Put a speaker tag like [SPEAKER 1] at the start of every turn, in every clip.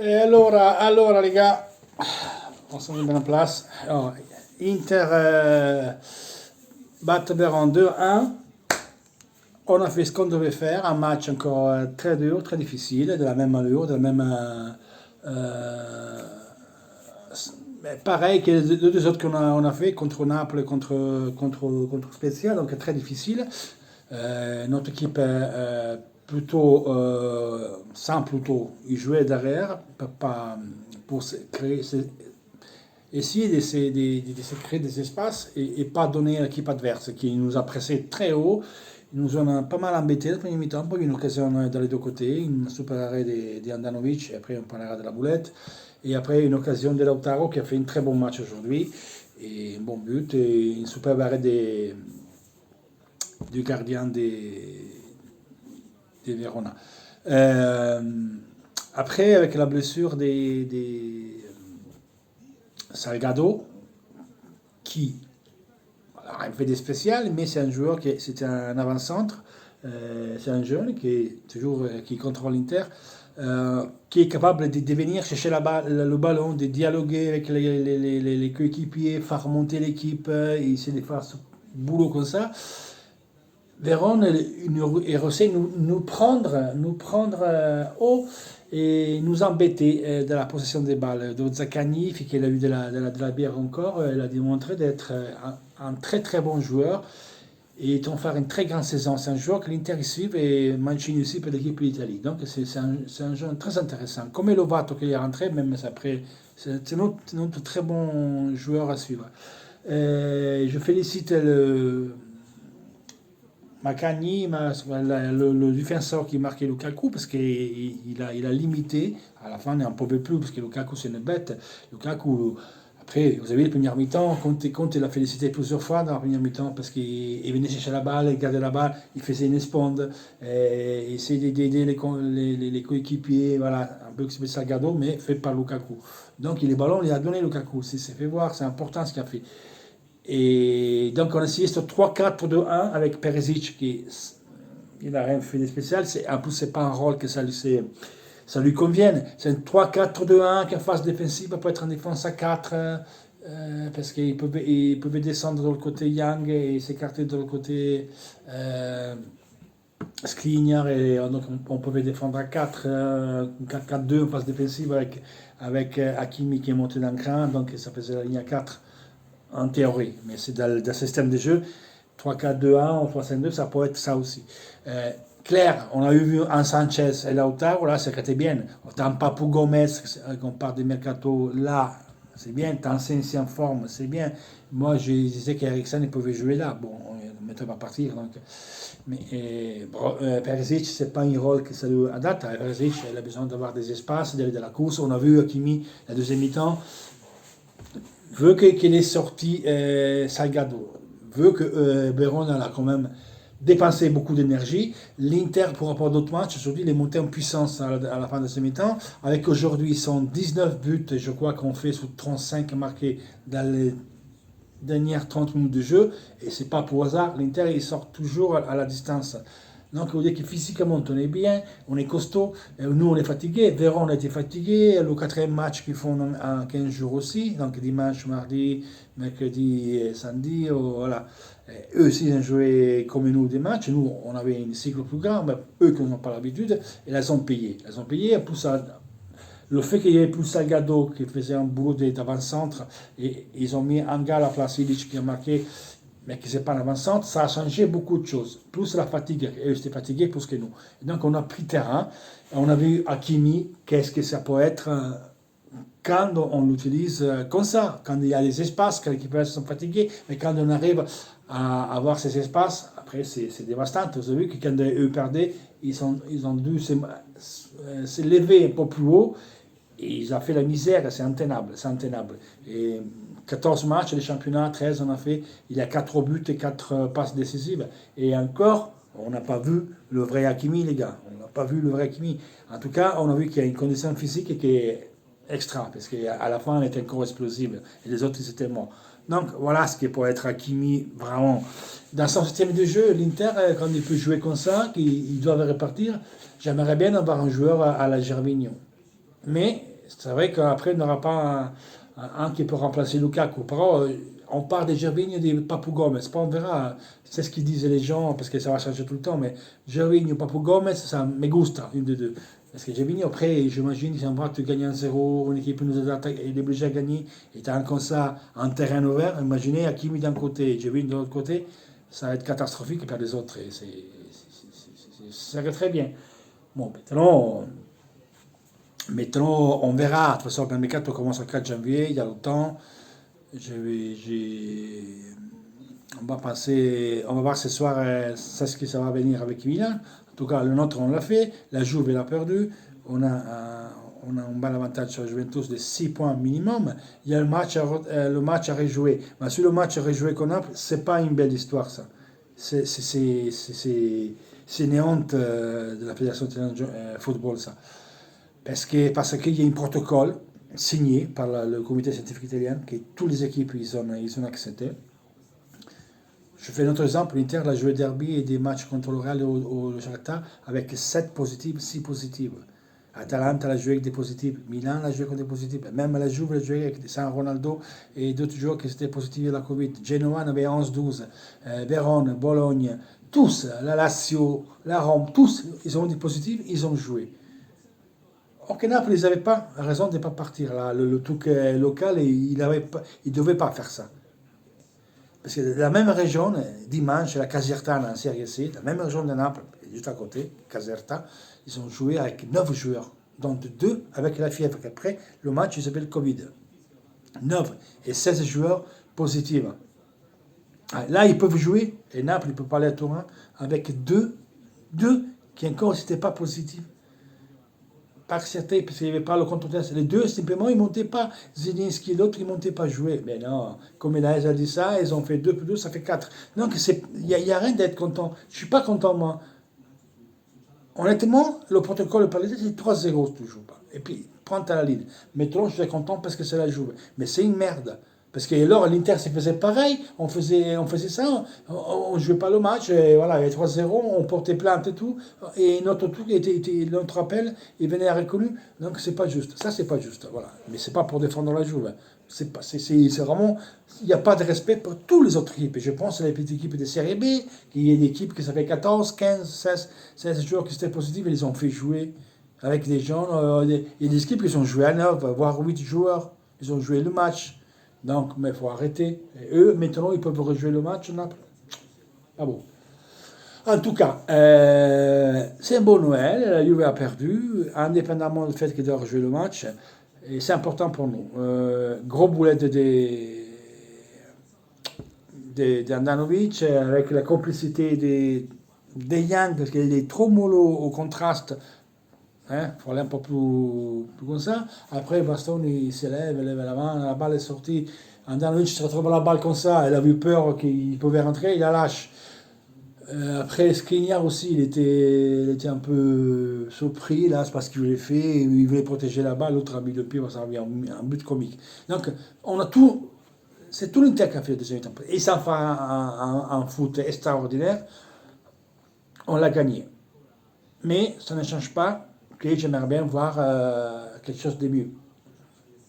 [SPEAKER 1] E allora les gars, on se met bien en place. Alors, Inter bat Vérone 2-1. On a fait ce qu'on devait faire, un match encore très dur, très difficile, de la même allure, de la même. Mais pareil que les deux autres qu'on a fait contre Naples, contre Spezia, donc très difficile. Notre équipe plutôt, sans plutôt, il jouait derrière pour créer, essayer de se créer des espaces et pas donner à l'équipe adverse qui nous a pressé très haut. Ils nous ont pas mal embêté le premier mi-temps, poi une occasion dans les deux côtés, une super arrêt de Andanovic, et après un panera de la boulette, et après une occasion de Lautaro qui a fait un très bon match aujourd'hui, et un bon but, et une superbe arrêt du gardien de Verona. Euh, Après, avec la blessure des Salgado, qui alors, il fait des spéciales, mais c'est un joueur c'est un avant-centre, c'est un jeune qui est toujours qui contrôle l'Inter, qui est capable de venir chercher le ballon, de dialoguer avec les coéquipiers, faire remonter l'équipe, et essayer de faire ce boulot comme ça. Vérone est resté nous prendre haut et nous embêter de la possession des balles. Donc Zaccagni, qu'il a eu de la bière encore, il a démontré d'être un très très bon joueur et ils vont faire une très grande saison. C'est un joueur que l'Inter suit et Mancini aussi pour l'équipe d'Italie. Donc c'est un joueur très intéressant. Comme Lovato qui est rentré, même après, c'est notre très bon joueur à suivre. Je félicite Macagni, le défenseur qui marquait Lukaku, parce qu'il a limité. À la fin, on n'en pouvait plus, parce que Lukaku, c'est une bête. Lukaku, après, vous avez vu le premier mi-temps, Conte l'a félicité plusieurs fois dans le premier mi-temps, parce qu'il venait chercher la balle, il gardait la balle, il faisait une esponde, il essayait d'aider les coéquipiers, voilà, un peu comme Salgado, mais fait par Lukaku. Donc, les ballons, il a donné Lukaku, c'est fait voir, c'est important ce qu'il a fait. Et donc on a essayé ce 3-4-2-1 avec Perisic qui il n'a rien fait de spécial. En plus, c'est pas un rôle que ça lui convienne. C'est un 3-4-2-1 qui en phase défensive peut être en défense à 4 parce qu'il pouvait descendre de l'autre côté Young et s'écarter de l'autre côté Skriniar et donc on pouvait défendre à 4, 4-4-2 en phase défensive avec Hakimi qui est monté d'un cran, donc ça faisait la ligne à 4 en théorie, mais c'est dans le système de jeu 3-4-2-1 ou 3-5-2, ça peut être ça aussi. Claire, on a vu un Sanchez et Lautaro, là, c'était bien. Tant pas pour Gomez, qu'on parle de Mercato, là, c'est bien. Tant c'est en forme, c'est bien. Moi, je disais qu'Eriksen pouvait jouer là. Bon, on ne mettait pas partir. Donc. Mais Perisic, c'est pas un rôle que ça lui adapte. Perisic, il a besoin d'avoir des espaces, d'aller de la course. On a vu Hakimi, la deuxième mi-temps, veut qu'il ait sorti Salgado, veut que Vérone a quand même dépensé beaucoup d'énergie. L'Inter, pour rapport à d'autres matchs, aujourd'hui, il est monté en puissance à la fin de ce mi-temps, avec aujourd'hui son 19 buts, je crois qu'on fait sur 35 marqués dans les dernières 30 minutes de jeu, et c'est pas pour hasard, l'Inter il sort toujours à la distance. Donc, vous dire que physiquement, on est bien, on est costaud. Nous, on est fatigué. Véron, on a été fatigué. Le quatrième match qu'ils font en 15 jours aussi. Donc, dimanche, mardi, mercredi et samedi. Voilà. Eux aussi, ils ont joué comme nous des matchs. Nous, on avait un cycle plus grand. Mais eux qui n'ont pas l'habitude, et elles ont payé. Elles ont payé. Pour ça, le fait qu'il y ait plus Salgado qui faisait un boulot d'avant-centre, et ils ont mis un gars à la place, Ilic, qui a marqué, mais qui n'est pas en avant-centre, ça a changé beaucoup de choses. Plus la fatigue, eux étaient fatigués plus que nous. Et donc on a pris terrain, on a vu Hakimi, qu'est-ce que ça peut être quand on l'utilise comme ça, quand il y a des espaces, quand les équipes sont fatiguées, mais quand on arrive à avoir ces espaces, après c'est dévastant. Vous avez vu que quand eux perdaient, ils ont dû se lever un peu plus haut, et ils ont fait la misère, c'est intenable, c'est intenable. Et 14 matchs de championnat, 13 on a fait, il y a 4 buts et 4 passes décisives. Et encore, on n'a pas vu le vrai Hakimi, les gars. On n'a pas vu le vrai Hakimi. En tout cas, on a vu qu'il y a une condition physique qui est extra, parce qu'à la fin, on était encore explosive. Et les autres, ils étaient morts. Donc, voilà ce qui peut être Hakimi, vraiment. Dans son système de jeu, l'Inter, quand il peut jouer comme ça, qu'ils doivent repartir, j'aimerais bien avoir un joueur à la Gervinho. Mais C'est vrai qu'après, on n'aura pas un qui peut remplacer Lukaku. On parle des Gervinho et des Papu Gomez. On verra. C'est ce qu'ils disaient les gens, parce que ça va changer tout le temps. Mais Gervinho, Papu Gomez, ça me gusta, une des deux. Parce que Gervinho, après, j'imagine, si on voit que tu gagnes 1-0, une équipe nous attaque et il est obligé à gagner, et tu as comme ça un terrain ouvert, imaginez Hakimi d'un côté et Gervinho de l'autre côté, ça va être catastrophique pour les autres. Ça serait très bien. Bon, maintenant, on verra. De toute façon, le mercato commence le 4 janvier, il y a longtemps. On va passer, on va voir ce soir c'est ce que ça va venir avec Milan. En tout cas, le nôtre, on l'a fait. La Juve, elle a perdu. On a un bon avantage sur la Juventus de 6 points minimum. Il y a le match à rejouer. Mais sur le match à rejouer qu'on a, c'est pas une belle histoire, ça. C'est une honte de la Fédération italienne de football, ça. Parce qu'il y a un protocole signé par le comité scientifique italien que toutes les équipes ils ont accepté. Je fais un autre exemple, l'Inter a joué derby et des matchs contre le Real au Shakhtar avec 7 positives, 6 positives. Atalanta a joué avec des positifs, Milan a joué avec des positifs, même la Juve a joué avec San Ronaldo et d'autres joueurs qui étaient positifs à la Covid. Genoa avait 11-12, Vérone, Bologne, tous, la Lazio, la Rome, tous, ils ont des positifs, ils ont joué. Or que Naples, ils n'avaient pas raison de ne pas partir. Là, le truc local, il ne devait pas faire ça. Parce que la même région, dimanche, la Casertana en Serie C, la même région de Naples, juste à côté, Caserta, ils ont joué avec 9 joueurs, dont 2 avec la fièvre. Après, le match, il s'appelle Covid. 9 et 16 joueurs positifs. Là, ils peuvent jouer, et Naples, il peut pas aller à Turin, avec 2 qui encore n'étaient pas positifs. Par certains, parce qu'il n'y avait pas le contre-test. Les deux, simplement, ils ne montaient pas. Zelensky et l'autre, ils ne montaient pas jouer. Mais non, comme Elias a dit ça, ils ont fait 2 plus 2, ça fait 4. Donc, il n'y a rien d'être content. Je ne suis pas content, moi. Honnêtement, le protocole parisien, c'est 3-0 toujours. Et puis, prends à la ligne. Maintenant, je suis content parce que c'est la Juve. Mais c'est une merde. Parce que alors, l'Inter, se faisait pareil. On faisait ça. On ne jouait pas le match. Et voilà, il y avait 3-0. On portait plainte et tout. Et notre truc notre appel, il venait à reconnu. Donc, c'est pas juste. Ça, c'est pas juste. Voilà. Mais c'est pas pour défendre la Juve. C'est vraiment. Il n'y a pas de respect pour toutes les autres équipes. Et je pense à les petites équipes de Série B, qu'il y a une équipe qui fait 14, 15, 16 joueurs qui étaient positifs. Et ils ont fait jouer avec des gens. Il y a des équipes qui ont joué à 9, voire 8 joueurs. Ils ont joué le match. Donc, mais il faut arrêter. Et eux, maintenant, ils peuvent rejouer le match, Naples. Ah bon. En tout cas, c'est un bon Noël. La Juve a perdu, indépendamment du fait qu'ils doivent rejouer le match. Et c'est important pour nous. Gros boulette d'Andanovic, avec la complicité des Young, parce qu'il est trop mollo au contraste. Il faut aller un peu plus comme ça. Après, Bastoni, il s'élève, il lève la main, la balle est sortie. Andanovic se retrouve la balle comme ça, il a eu peur qu'il pouvait rentrer, il la lâche. Après, Skriniar aussi, il était un peu surpris, là, c'est parce qu'il voulait fait, il voulait protéger la balle, l'autre a mis le pied, ça a mis un but comique. Donc, on a tout, c'est tout l'Inter qui a fait le deuxième temps. Et ça fait un foot extraordinaire, on l'a gagné. Mais ça ne change pas que j'aimerais bien voir quelque chose de mieux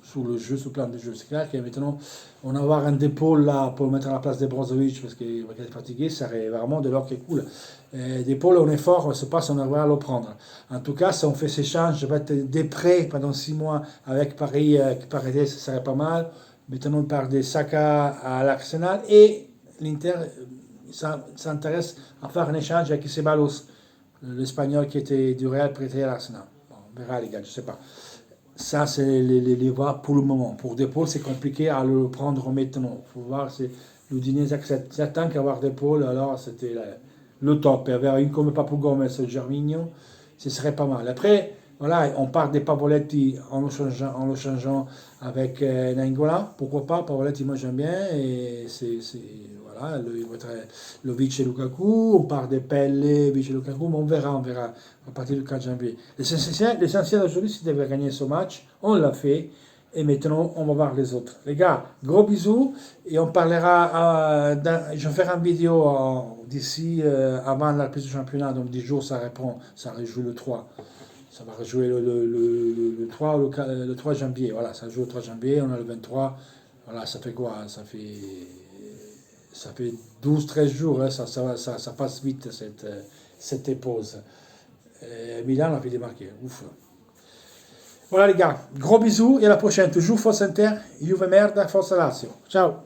[SPEAKER 1] sur le jeu, sur le plan de jeu. C'est clair que maintenant, on va avoir un dépôt là pour mettre à la place de Brozovic parce qu'il est fatigué, ça serait vraiment de l'or qui est cool. Dépôt, on est fort, c'est pas si on va le prendre. En tout cas, si on fait ces échanges, je vais être des prêts pendant 6 mois avec Paris, Paredes, ça serait pas mal. Maintenant, on parle de Saka à l'Arsenal et l'Inter s'intéresse à faire un échange avec Ceballos, l'Espagnol qui était du Real prêté à l'Arsenal. Bon, on verra les gars, je sais pas. Ça, c'est les voies pour le moment. Pour Depol, c'est compliqué à le prendre maintenant. Il faut voir si l'Udinese accepte. Certains qu'avoir Depol, alors c'était le top. Et avoir une comme Papu Gomez, Gervinho, ce serait pas mal. Après, voilà, on part des Pavoletti en le changeant avec Nainggolan. Pourquoi pas? Pavoletti, moi j'aime bien. Et voilà, le Vic et Lukaku. On part des Pelle, Vic et Lukaku. Mais on verra à partir du 4 janvier. L'essentiel aujourd'hui, c'est de gagner ce match. On l'a fait. Et maintenant, on va voir les autres. Les gars, gros bisous. Et on parlera. Je vais faire une vidéo d'ici avant la reprise du championnat. Donc 10 jours, ça rejoue le 3. Ça va rejouer le 3, le 3 janvier. Voilà, ça joue le 3 janvier, on a le 23. Voilà, ça fait quoi? Ça fait 12-13 jours, hein, ça passe vite cette pause. Milan a fait des marqués, ouf. Voilà les gars, gros bisous et à la prochaine. Toujours Force Inter, Juve Merda, Forza Lazio. Ciao.